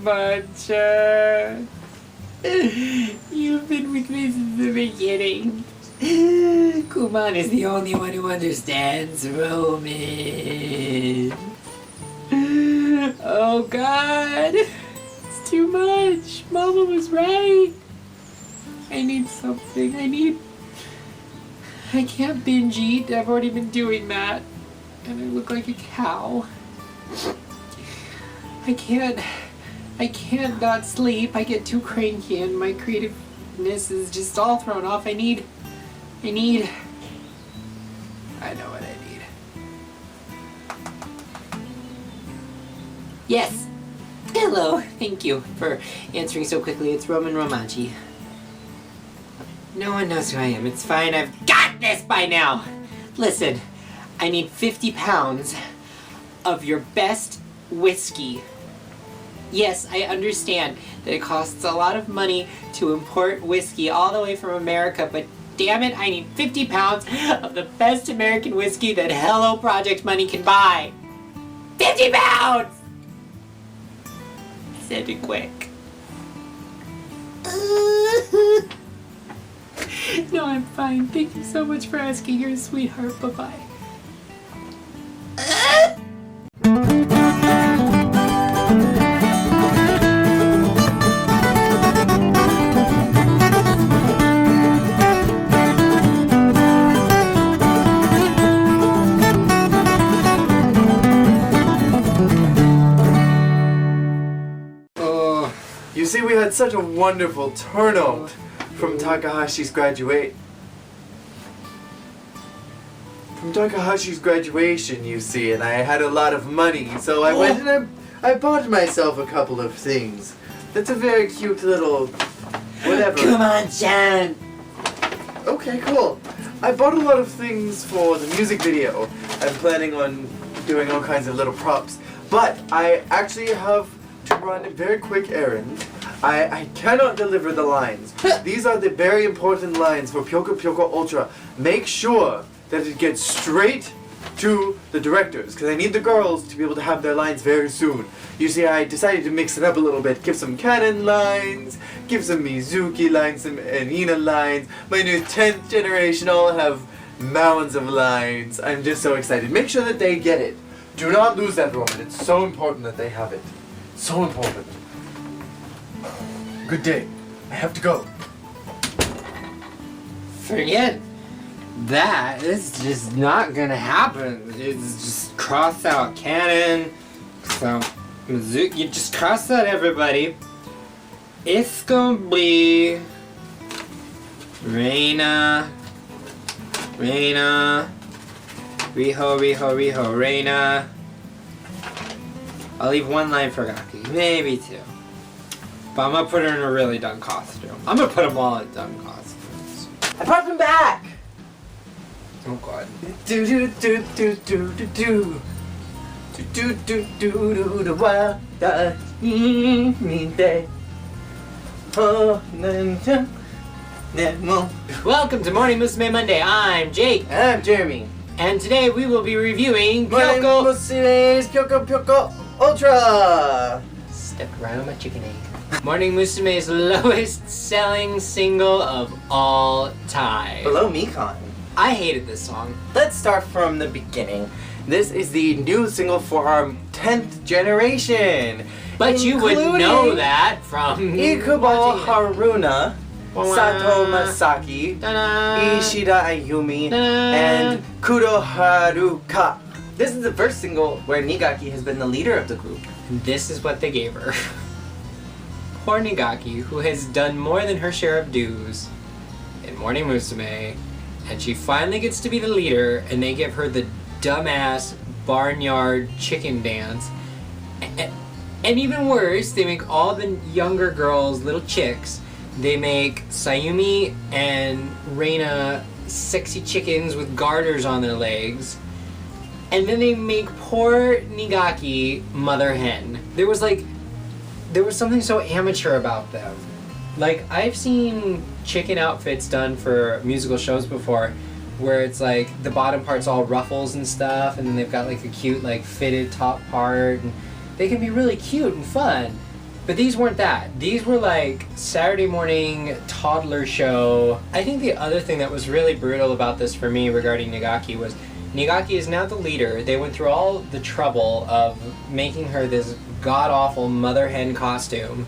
much. You've been with me since the beginning. Rouman is the only one who understands Rouman. Oh God, it's too much. Mama was right. I need something. I can't binge eat. I've already been doing that. And I look like a cow. I can't not sleep. I get too cranky and my creativeness is just all thrown off. I know what I need. Yes! Hello! Thank you for answering so quickly. It's Roman Romanchi. No one knows who I am. It's fine. I've got this by now! Listen, I need 50 pounds of your best whiskey. Yes, I understand that it costs a lot of money to import whiskey all the way from America, but damn it, I need 50 pounds of the best American whiskey that Hello Project money can buy. 50 pounds! Send it quick. No, I'm fine. Thank you so much for asking. You're a sweetheart. Bye-bye. You see, we had such a wonderful turnout from Takahashi's graduation, you see, and I had a lot of money, so I went and I bought myself a couple of things. That's a very cute little whatever. Come on, Chan! Okay, cool. I bought a lot of things for the music video. I'm planning on doing all kinds of little props, but I actually have to run a very quick errand. I cannot deliver the lines. These are the very important lines for Pyoco Pyoco Ultra. Make sure that it gets straight to the directors, because I need the girls to be able to have their lines very soon. You see, I decided to mix it up a little bit. Give some Canon lines, give some Mizuki lines, some Anina lines. My new 10th generation all have mounds of lines. I'm just so excited. Make sure that they get it. Do not lose that, Roman. It's so important that they have it. So important. Good day. I have to go. Forget that. It's just not gonna happen. It's just cross out Canon. So, Mizuki, you just cross out everybody. It's gonna be Reina, Riho, Reina. I'll leave one line for Gaki, maybe two. But I'm gonna put her in a really dumb costume. I'm gonna put them all in dumb costumes. I brought them back! Oh God. Do do do do do do do. Do do do do do do wa da me de. Oh nemo. Welcome to Morning Musume Monday. I'm Jake. And I'm Jeremy. And today we will be reviewing Morning Pyoco. Musume's Pyoco Pyoco Ultra. Stepped right on my chicken egg. Morning Musume's lowest selling single of all time. Below Mekon. I hated this song. Let's start from the beginning. This is the new single for our 10th generation. But you would know that from Ikubo Haruna, Wow. Sato Masaki, Ta-da. Ishida Ayumi, Ta-da. and Kudo Haruka. This is the first single where Nigaki has been the leader of the group. And this is what they gave her. Poor Nigaki, who has done more than her share of dues in Morning Musume, and she finally gets to be the leader, and they give her the dumbass barnyard chicken dance. And even worse, they make all the younger girls little chicks. They make Sayumi and Reina sexy chickens with garters on their legs. And then they make poor Nigaki mother hen. There was something so amateur about them. Like, I've seen chicken outfits done for musical shows before, where it's like the bottom part's all ruffles and stuff, and then they've got like a cute like fitted top part, and they can be really cute and fun. But these weren't that. These were like Saturday morning toddler show. I think the other thing that was really brutal about this for me regarding Nigaki was Nigaki is now the leader. They went through all the trouble of making her this god-awful mother hen costume.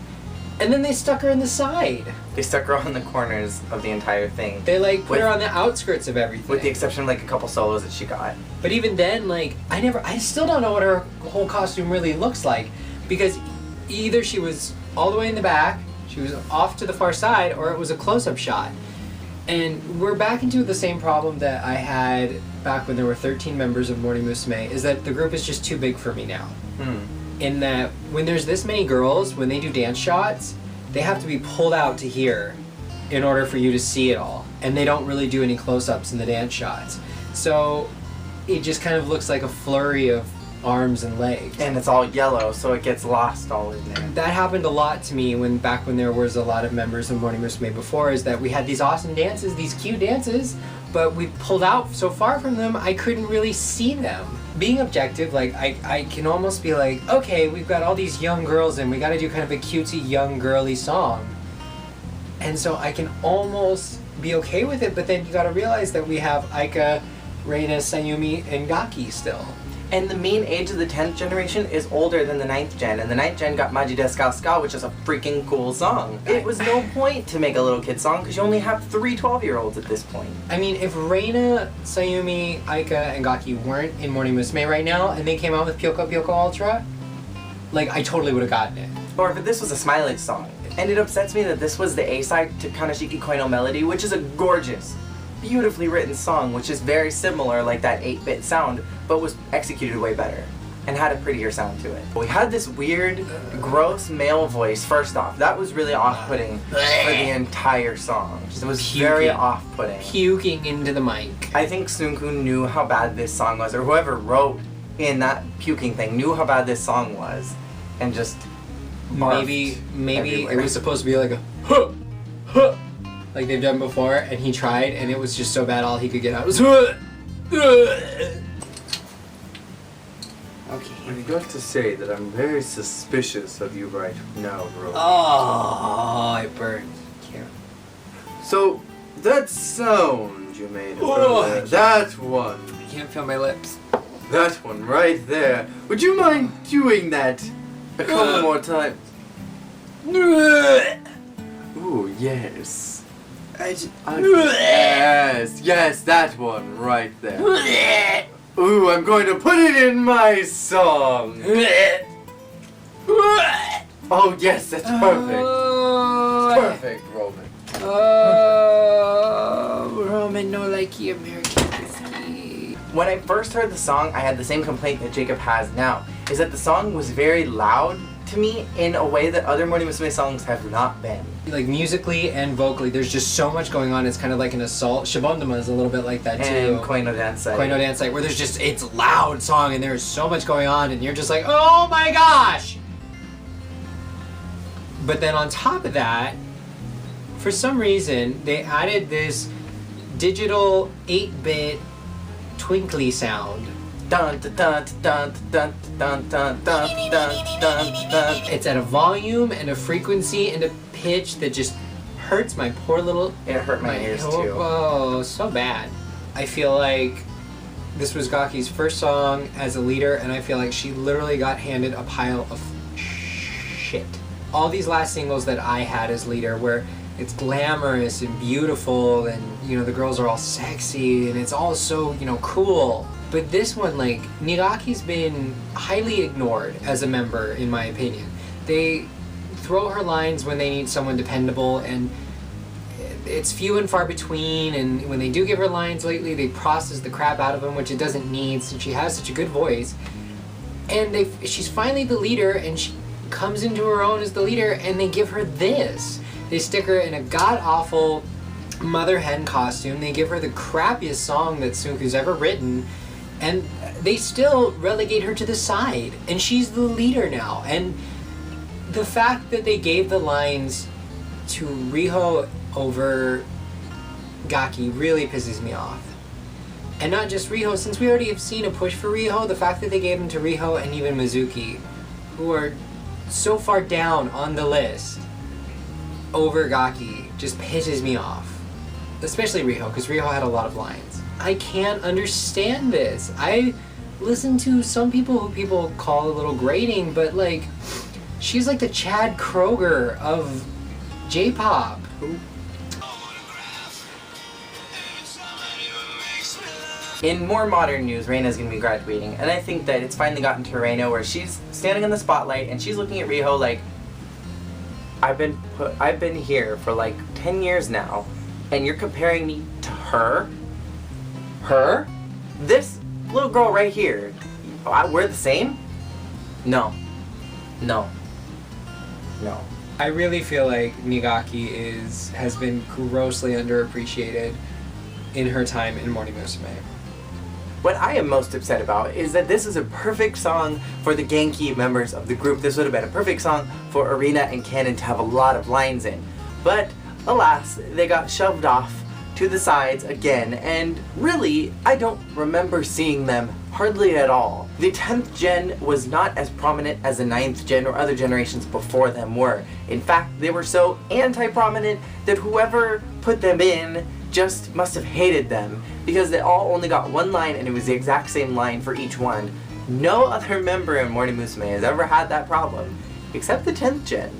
And then they stuck her in the side. They stuck her on the corners of the entire thing. They like put her on the outskirts of everything. With the exception of like a couple solos that she got. But even then, like, I still don't know what her whole costume really looks like. Because either she was all the way in the back, she was off to the far side, or it was a close-up shot. And we're back into the same problem that I had back when there were 13 members of Morning Musume, is that the group is just too big for me now. In that when there's this many girls, when they do dance shots, they have to be pulled out to here in order for you to see it all. And they don't really do any close-ups in the dance shots. So it just kind of looks like a flurry of arms and legs. And it's all yellow, so it gets lost all in there. That happened a lot to me back when there was a lot of members of Morning Musume before, is that we had these awesome dances, these cute dances, but we pulled out so far from them, I couldn't really see them. Being objective, like, I can almost be like, okay, we've got all these young girls and we gotta do kind of a cutesy young girly song. And so I can almost be okay with it, but then you gotta realize that we have Aika, Reina, Sayumi, and Gaki still. And the mean age of the 10th generation is older than the 9th gen, and the 9th gen got Maji Desu Ka Ska, which is a freaking cool song. It was no point to make a little kid song, because you only have 3 12-year-olds at this point. I mean, if Reina, Sayumi, Aika, and Gaki weren't in Morning Musume right now, and they came out with Pyoco Pyoco Ultra, like, I totally would have gotten it. Or if this was a Smiley song. And it upsets me that this was the A-side to Kanashiki Koi no Melody, which is a gorgeous, beautifully written song, which is very similar, like that 8-bit sound, but was executed way better and had a prettier sound to it. We had this weird, gross male voice first off. That was really off-putting for the entire song. It was very off-putting. Puking into the mic. I think Sunku knew how bad this song was, or whoever wrote in that puking thing knew how bad this song was, and just maybe everywhere. it was supposed to be like a huh, huh, like they've done before, and he tried, and it was just so bad all he could get out was huh, Okay. I've got to say that I'm very suspicious of you right now, bro. Oh, it burned. Can't. So, that sound you made Oh, earlier, that one, I can't feel my lips. that one right there, would you mind doing that a couple more times? Ooh, yes. Yes, that one right there. Ooh, I'm going to put it in my song. Oh, yes, that's perfect. Perfect, Roman. Oh, Roman no likey American whiskey. When I first heard the song, I had the same complaint that Jacob has now, is that the song was very loud to me in a way that other Morning Musume songs have not been. Like musically and vocally, there's just so much going on. It's kind of like an assault. Shabondama is a little bit like that too. And Koi no Dansai. Koi no Dansai, where there's just, it's loud song and there's so much going on and you're just like, oh my gosh! But then on top of that, for some reason, they added this digital 8-bit twinkly sound. Dun dun dun dun dun dun dun dun dun dun. It's at a volume and a frequency and a pitch that just hurts my poor little... It hurt my ears too. Oh, so bad. I feel like this was Gaki's first song as a leader, and I feel like she literally got handed a pile of shit. All these last singles that I had as leader, where it's glamorous and beautiful, and you know the girls are all sexy, and it's all so cool. But this one, like, Nigaki's been highly ignored as a member, in my opinion. They throw her lines when they need someone dependable, and it's few and far between, and when they do give her lines lately, they process the crap out of them, which it doesn't need since she has such a good voice. And she's finally the leader, and she comes into her own as the leader, and they give her this. They stick her in a god-awful mother hen costume. They give her the crappiest song that Sunku's ever written, and they still relegate her to the side, and she's the leader now. And the fact that they gave the lines to Riho over Gaki really pisses me off. And not just Riho, since we already have seen a push for Riho, the fact that they gave them to Riho and even Mizuki, who are so far down on the list over Gaki just pisses me off. Especially Riho, because Riho had a lot of lines. I can't understand this. I listen to some people who people call a little grating, but like, she's like the Chad Kroger of J-pop. In more modern news, Reina's gonna be graduating, and I think that it's finally gotten to Reina where she's standing in the spotlight and she's looking at Riho like, I've been here for like 10 years now, and you're comparing me to her? Her? This little girl right here. We're the same? No. No. No. I really feel like Nigaki has been grossly underappreciated in her time in Morning Musume. What I am most upset about is that this is a perfect song for the Genki members of the group. This would have been a perfect song for Arena and Canon to have a lot of lines in. But alas, they got shoved off to the sides again, and really, I don't remember seeing them hardly at all. The 10th gen was not as prominent as the 9th gen or other generations before them were. In fact, they were so anti-prominent that whoever put them in just must have hated them, because they all only got one line and it was the exact same line for each one. No other member in Morning Musume has ever had that problem, except the 10th gen.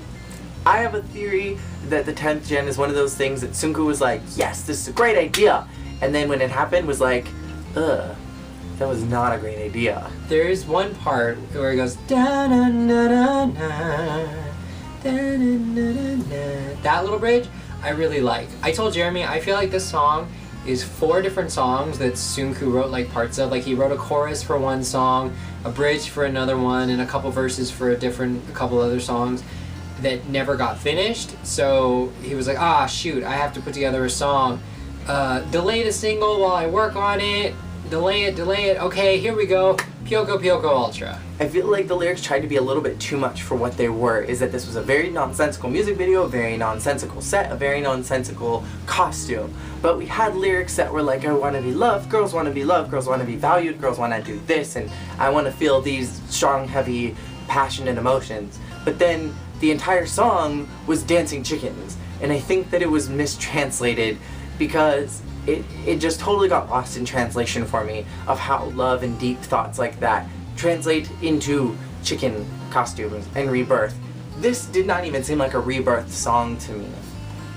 I have a theory that the 10th gen is one of those things that Sunku was like, yes, this is a great idea, and then when it happened was like, ugh, that was not a great idea. There is one part where it goes da na na na na da na na na na. That little bridge I really like. I told Jeremy I feel like this song is 4 different songs that Sunku wrote like parts of. Like he wrote a chorus for one song, a bridge for another one, and a couple verses for a couple other songs that never got finished. So he was like, ah shoot, I have to put together a song. Delay the single while I work on it. Delay it. Okay, here we go. Pyoco Pyoco Ultra. I feel like the lyrics tried to be a little bit too much for what they were. Is that this was a very nonsensical music video, a very nonsensical set, a very nonsensical costume. But we had lyrics that were like, I want to be loved, girls want to be loved, girls want to be valued, girls want to do this, and I want to feel these strong, heavy, passionate emotions. But then the entire song was dancing chickens, and I think that it was mistranslated because it just totally got lost in translation for me of how love and deep thoughts like that translate into chicken costumes and rebirth. This did not even seem like a rebirth song to me.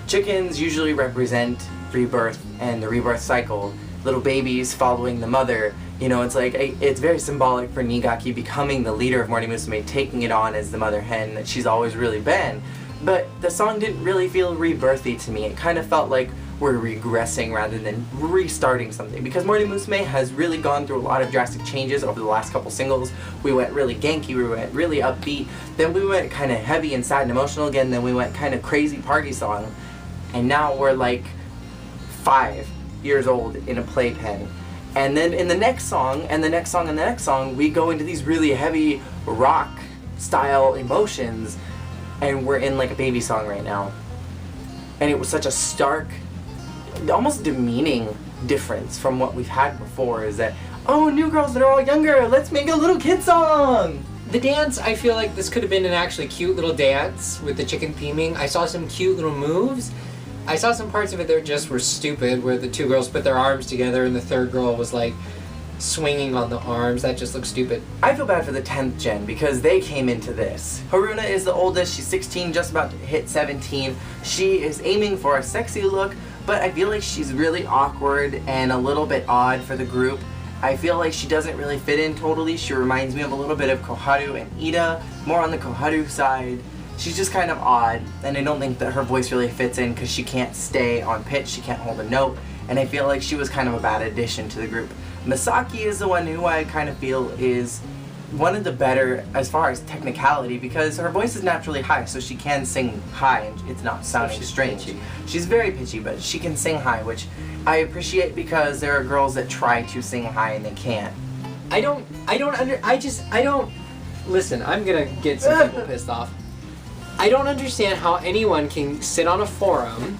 Chickens usually represent rebirth and the rebirth cycle. Little babies following the mother. You know, it's like, it's very symbolic for Nigaki becoming the leader of Morning Musume, taking it on as the mother hen that she's always really been. But the song didn't really feel rebirthy to me. It kind of felt like we're regressing rather than restarting something, because Morning Musume has really gone through a lot of drastic changes over the last couple singles. We went really Genki, we went really upbeat, then we went kind of heavy and sad and emotional again, then we went kind of crazy party song, and now we're like 5 years old in a playpen. And then in the next song, and the next song, and the next song, we go into these really heavy rock style emotions, and we're in like a baby song right now. And it was such a stark, almost demeaning difference from what we've had before, is that, oh, new girls that are all younger, let's make a little kid song! The dance, I feel like this could have been an actually cute little dance with the chicken theming. I saw some cute little moves. I saw some parts of it that just were stupid, where the 2 girls put their arms together and the 3rd girl was like swinging on the arms. That just looked stupid. I feel bad for the 10th gen because they came into this. Haruna is the oldest, she's 16, just about to hit 17. She is aiming for a sexy look, but I feel like she's really awkward and a little bit odd for the group. I feel like she doesn't really fit in totally. She reminds me of a little bit of Koharu and Ida, more on the Koharu side. She's just kind of odd, and I don't think that her voice really fits in because she can't stay on pitch, she can't hold a note, and I feel like she was kind of a bad addition to the group. Misaki is the one who I kind of feel is one of the better as far as technicality, because her voice is naturally high, so she can sing high and it's not sounding strange. Pitchy. She's very pitchy, but she can sing high, which I appreciate because there are girls that try to sing high and they can't. Listen, I'm gonna get some people pissed off. I don't understand how anyone can sit on a forum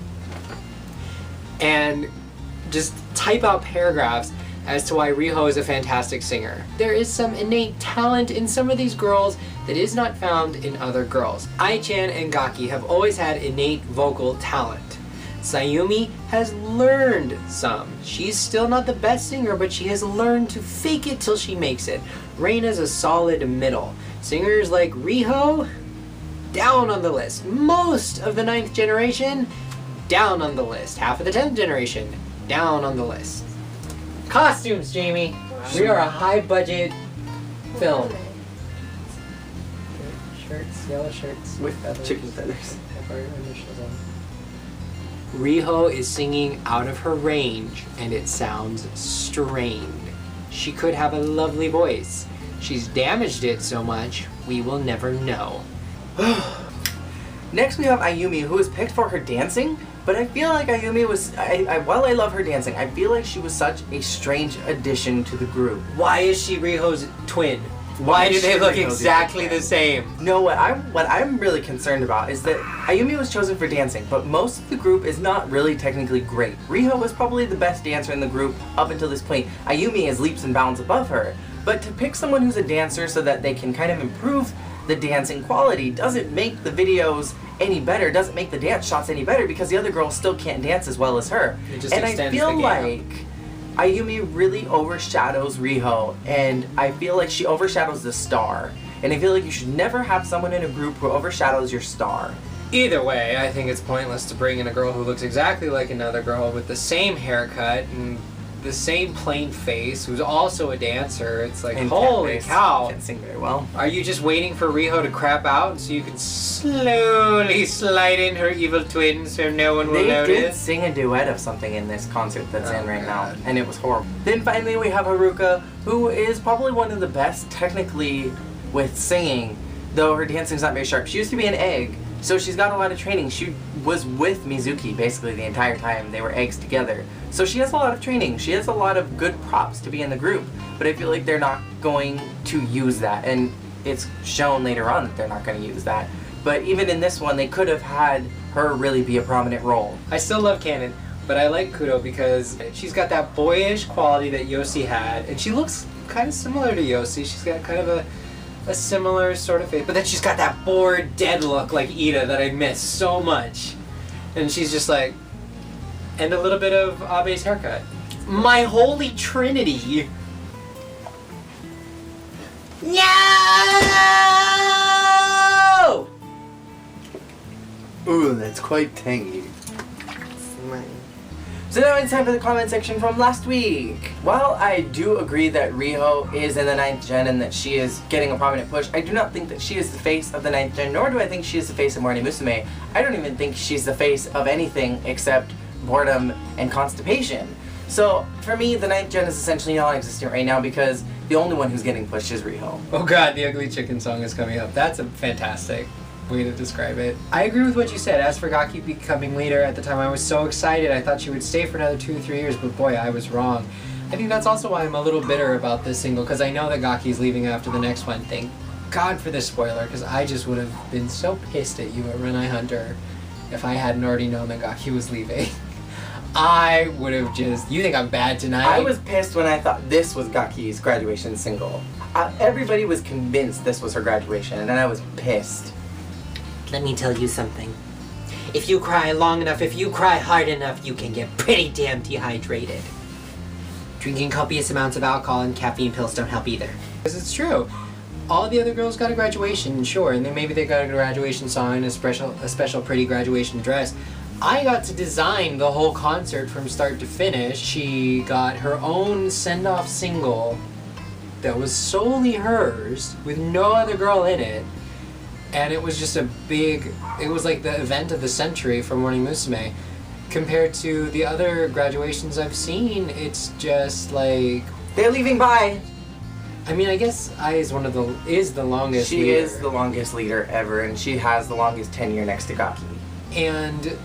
and just type out paragraphs as to why Riho is a fantastic singer. There is some innate talent in some of these girls that is not found in other girls. Ai-chan and Gaki have always had innate vocal talent. Sayumi has learned some. She's still not the best singer, but she has learned to fake it till she makes it. Reina's a solid middle. Singers like Riho, down on the list. Most of the 9th generation, down on the list. Half of the 10th generation, down on the list. Costumes, Jamie. We are a high-budget film. Shirts, yellow shirts With feathers. chicken feathers. Have our initials on. Riho is singing out of her range, and it sounds strained. She could have a lovely voice. She's damaged it so much, we will never know. Next we have Ayumi, who was picked for her dancing, but I feel like Ayumi was, while I love her dancing, I feel like she was such a strange addition to the group. Why is she Riho's twin? Why do they look exactly the same? No, what I'm really concerned about is that Ayumi was chosen for dancing, but most of the group is not really technically great. Riho was probably the best dancer in the group up until this point. Ayumi is leaps and bounds above her. But to pick someone who's a dancer so that they can kind of improve the dancing quality doesn't make the videos any better, doesn't make the dance shots any better, because the other girls still can't dance as well as her. It just and I extends feel the gap. like Ayumi really overshadows Riho, and I feel like she overshadows the star. And I feel like you should never have someone in a group who overshadows your star. Either way, I think it's pointless to bring in a girl who looks exactly like another girl with the same haircut and the same plain face, who's also a dancer. It's like, And holy cow. Can't sing very well. Are you just waiting for Riho to crap out so you can slowly slide in her evil twin so no one will They did notice? sing a duet of something in this concert that's Oh, in right God. now, and it was horrible. Then finally we have Haruka, who is probably one of the best technically with singing, though her dancing's not very sharp. She used to be an egg, so she's got a lot of training. She was with Mizuki basically the entire time. They were eggs together. So she has a lot of training. She has a lot of good props to be in the group, but I feel like they're not going to use that, and it's shown later on that they're not going to use that. But even in this one, they could have had her really be a prominent role. I still love Kanon, but I like Kudo because she's got that boyish quality that Yosi had, and she looks kind of similar to Yosi. She's got kind of a similar sort of face, but then she's got that bored, dead look like Ida that I miss so much. And she's just like, and a little bit of Abe's haircut. My holy trinity! No! Ooh, that's quite tangy. So now it's time for the comment section from last week. While I do agree that Riho is in the 9th gen and that she is getting a prominent push, I do not think that she is the face of the 9th gen, nor do I think she is the face of Morning Musume. I don't even think she's the face of anything except boredom and constipation. So for me, the 9th gen is essentially non-existent right now because the only one who's getting pushed is Riho. Oh god, the Ugly Chicken song is coming up. That's a fantastic way to describe it. I agree with what you said. As for Gaki becoming leader, at the time I was so excited. I thought she would stay for another 2 or 3 years, but boy, I was wrong. I think that's also why I'm a little bitter about this single, because I know that Gaki's leaving after the next one. Thank God for this spoiler, because I just would have been so pissed at you at Renai Hunter if I hadn't already known that Gaki was leaving. I would have just... You think I'm bad tonight? I was pissed when I thought this was Gaki's graduation single. Everybody was convinced this was her graduation, and I was pissed. Let me tell you something. If you cry long enough, if you cry hard enough, you can get pretty damn dehydrated. Drinking copious amounts of alcohol and caffeine pills don't help either. Because it's true. All the other girls got a graduation, sure, and then maybe they got a graduation song and a special pretty graduation dress. I got to design the whole concert from start to finish. She got her own send-off single that was solely hers, with no other girl in it. And it was just it was like the event of the century for Morning Musume. Compared to the other graduations I've seen, it's just like... They're leaving by. I mean, I guess Ai is the longest She leader. is the longest leader ever, and she has the longest tenure next to Gaki. And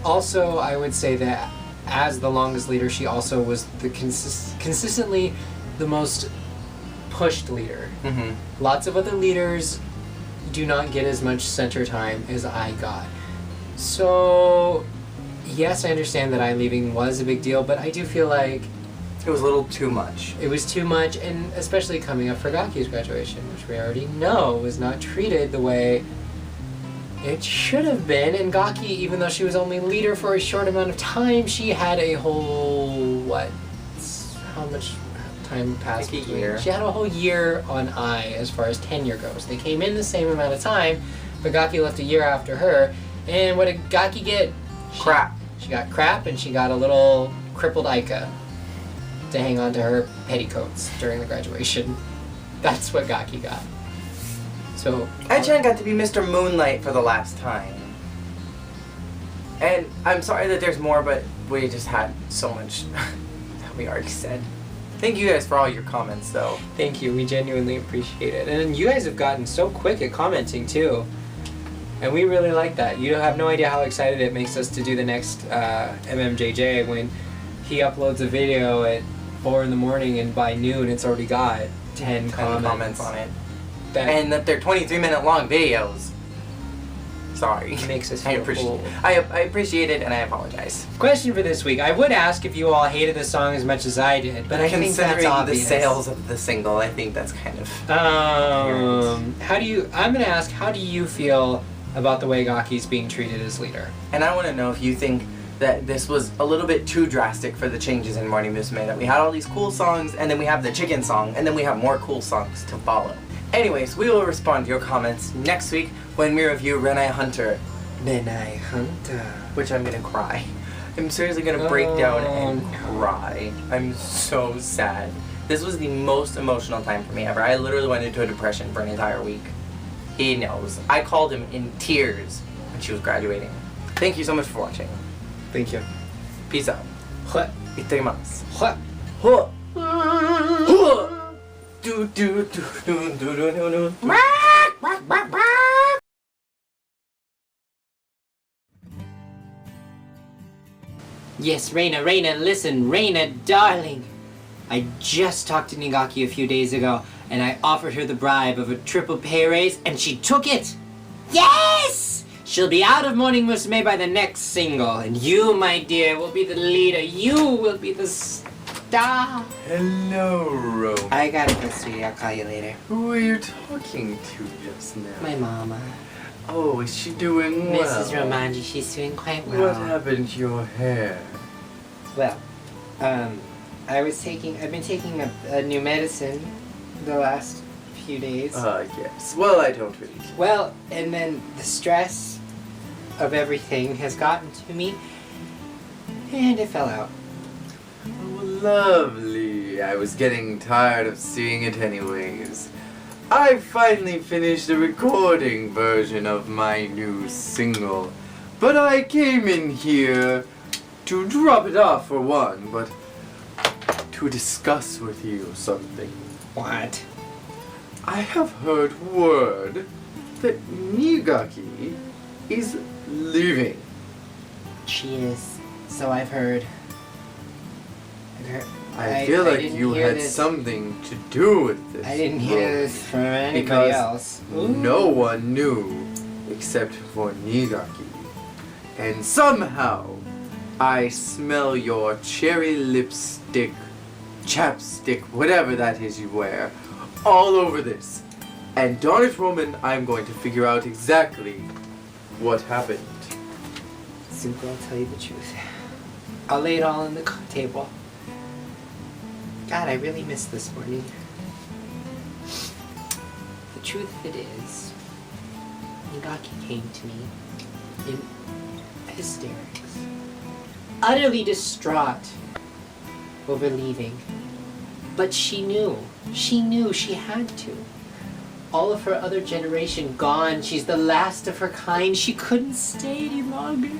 also, I would say that as the longest leader, she also was the consistently the most pushed leader. Mm-hmm. Lots of other leaders do not get as much center time as I got. So, yes, I understand that I leaving was a big deal, but I do feel like It was a little too much. It was too much, and especially coming up for Gaki's graduation, which we already know was not treated the way it should have been. And Gaki, even though she was only leader for a short amount of time, she had a whole, how much time passed Like a between? year. She had a whole year on I as far as tenure goes. They came in the same amount of time, but Gaki left a year after her. And what did Gaki get? Crap. She got crap, and she got a little crippled Aika to hang on to her petticoats during the graduation. That's what Gaki got. So Echan got to be Mr. Moonlight for the last time. And I'm sorry that there's more, but we just had so much that we already said. Thank you guys for all your comments, though. thank you, we genuinely appreciate it. And you guys have gotten so quick at commenting too. And we really like that. You have no idea how excited it makes us to do the next MMJJ when he uploads a video at 4 in the morning and by noon it's already got 10 comments on it. That And that they're 23-minute long videos. Sorry. makes us I feel appreciate old. I appreciate it and I apologize. Question for this week. I would ask if you all hated the song as much as I did, but I think that's Considering the obvious. sales of the single, I think that's kind of... I'm gonna ask, how do you feel about the way Gaki's being treated as leader? And I want to know if you think that this was a little bit too drastic for the changes in Morning Musume, that we had all these cool songs, and then we have the chicken song, and then we have more cool songs to follow. Anyways, we will respond to your comments next week when we review Renai Hunter, which I'm gonna cry. I'm seriously gonna break down and cry. I'm so sad. This was the most emotional time for me ever. I literally went into a depression for an entire week. He knows. I called him in tears when she was graduating. Thank you so much for watching. Thank you. Peace out. What? Itadakimasu. What? Huh. Huh. Do do do do do do do do. Yes, Reina, listen, Reina, darling. I just talked to Nigaki a few days ago, and I offered her the bribe of a triple pay raise, and she took it! Yes! She'll be out of Morning Musume by the next single, and you, my dear, will be the leader. You will be the star. Hello, Rouman. I gotta go, sweetie. I'll call you later. Who are you talking to just now? My mama, Oh, is she doing well? Mrs. Romanji, she's doing quite well. What happened to your hair? Well, I've been taking a new medicine the last few days. Yes. Well, I don't really care. Well, and then the stress of everything has gotten to me, and it fell out. Oh, lovely. I was getting tired of seeing it anyways. I finally finished the recording version of my new single, but I came in here to drop it off for one, but to discuss with you something. What? I have heard word that Nigaki is leaving. She is. So I've heard. I feel like didn't you hear had this. something to do with this. I didn't hear Rouman, this from anybody because else. Ooh. no one knew except for Nigaki. And somehow, I smell your cherry lipstick, chapstick, whatever that is you wear, all over this. And darn it, Rouman, I'm going to figure out exactly what happened. Zuko, I'll tell you the truth. I'll lay it all on the table. God, I really missed this morning. The truth of it is, Nigaki came to me in hysterics, utterly distraught over leaving. But she knew she had to. All of her other generation gone. She's the last of her kind. She couldn't stay any longer.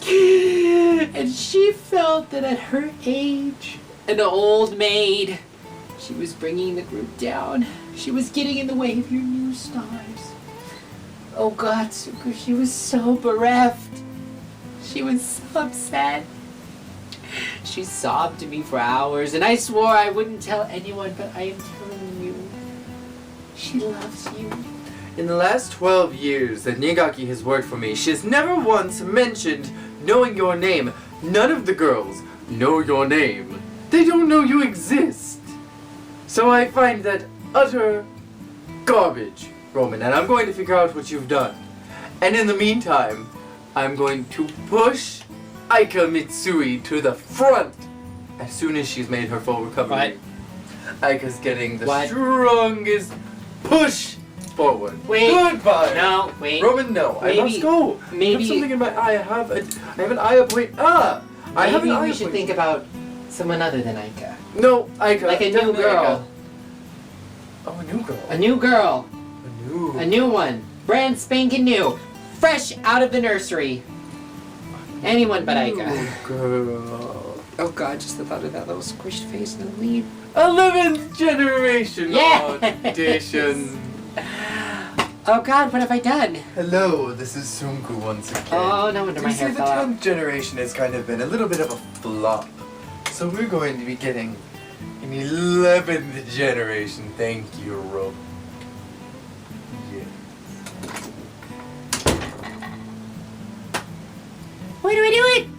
And she felt that at her age, an old maid, she was bringing the group down. She was getting in the way of your new stars. Oh God, Suku, she was so bereft. She was so upset. She sobbed to me for hours, and I swore I wouldn't tell anyone, but I am telling you. She loves you. In the last 12 years that Nigaki has worked for me, she has never once mentioned knowing your name. None of the girls know your name. They don't know you exist. So I find that utter garbage, Roman, and I'm going to figure out what you've done. And in the meantime, I'm going to push Aika Mitsui to the front as soon as she's made her full recovery. Aika's getting the strongest push forward. Wait. Goodbye. No, wait. Roman, no. I must go. I Maybe have something in my eye. I have an eye appointment. I have an eye maybe we should think appointment. about someone other than Aika. No, Aika. Like a new definitely girl. Aika. Oh, a new girl. A new girl. A A new one. Brand spanking new. Fresh out of the nursery. Anyone but Aika. New girl. Oh god, just the thought of that little squished face in the lead. 11th generation Yeah. audition. Oh god, what have I done? Hello, this is Sunku once again. Oh, no wonder my You see, hair the fell out. 10th generation has kind of been a little bit of a flop. So we're going to be getting an 11th generation. Thank you, Ro. Yeah. What do I do it?